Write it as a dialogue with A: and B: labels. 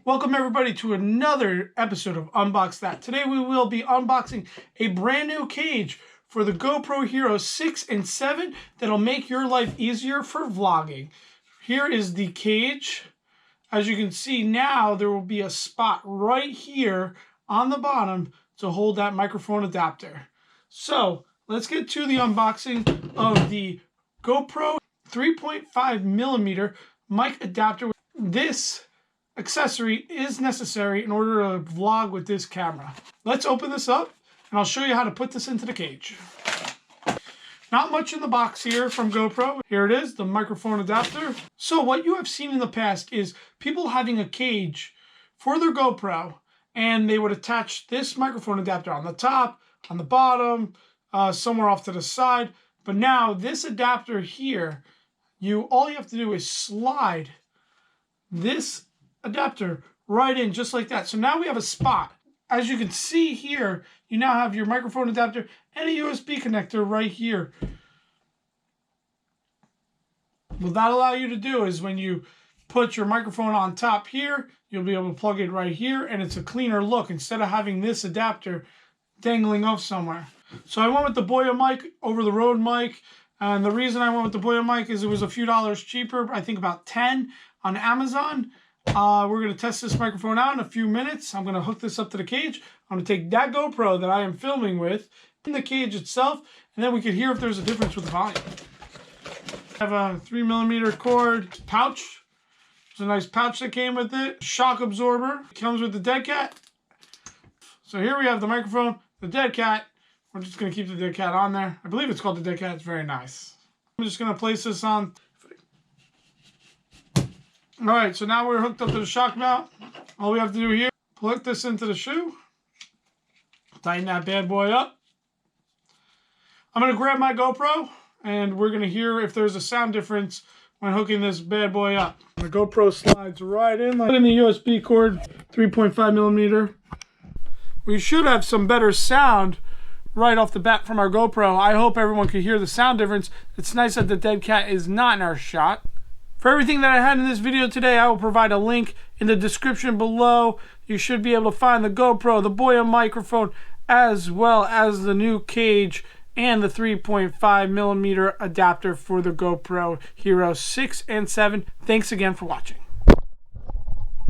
A: Welcome everybody to another episode of Unbox That. Today we will be unboxing a brand new cage for the GoPro Hero 6 and 7 that'll make your life easier for vlogging. Here is the cage. As you can see now, there will be a spot right here on the bottom to hold that microphone adapter. So let's get to the unboxing of the GoPro 3.5mm mic adapter. This accessory is necessary in order to vlog with this camera. Let's open this up and I'll show you how to put this into the cage. Not much in the box here from GoPro. Here it is, the microphone adapter. So what you have seen in the past is people having a cage for their GoPro and they would attach this microphone adapter on the top, on the bottom, somewhere off to the side. But now this adapter here, all you have to do is slide this adapter right in just like that. So now we have a spot. As you can see here, you now have your microphone adapter and a USB connector right here. What that'll allow you to do is when you put your microphone on top here, you'll be able to plug it right here and it's a cleaner look instead of having this adapter dangling off somewhere. So I went with the Boya mic over the Rode mic. And the reason I went with the Boya mic is it was a few dollars cheaper, I think about 10 on Amazon. We're going to test this microphone out in a few minutes. I'm going to hook this up to the cage. I'm going to take that GoPro that I am filming with in the cage itself, and then we can hear if there's a difference with the volume. I have a 3mm cord pouch. There's a nice pouch that came with it. Shock absorber. It comes with the dead cat. So here we have the microphone, the dead cat. We're just going to keep the dead cat on there. I believe it's called the dead cat. It's very nice. I'm just going to place this on. All right, so now we're hooked up to the shock mount. All we have to do here, plug this into the shoe. Tighten that bad boy up. I'm going to grab my GoPro, and we're going to hear if there's a sound difference when hooking this bad boy up. The GoPro slides right in, like in the USB cord, 3.5mm. We should have some better sound right off the bat from our GoPro. I hope everyone could hear the sound difference. It's nice that the dead cat is not in our shot. For everything that I had in this video today, I will provide a link in the description below. You should be able to find the GoPro, the Boya microphone, as well as the new cage and the 3.5mm adapter for the GoPro Hero 6 and 7. Thanks again for watching.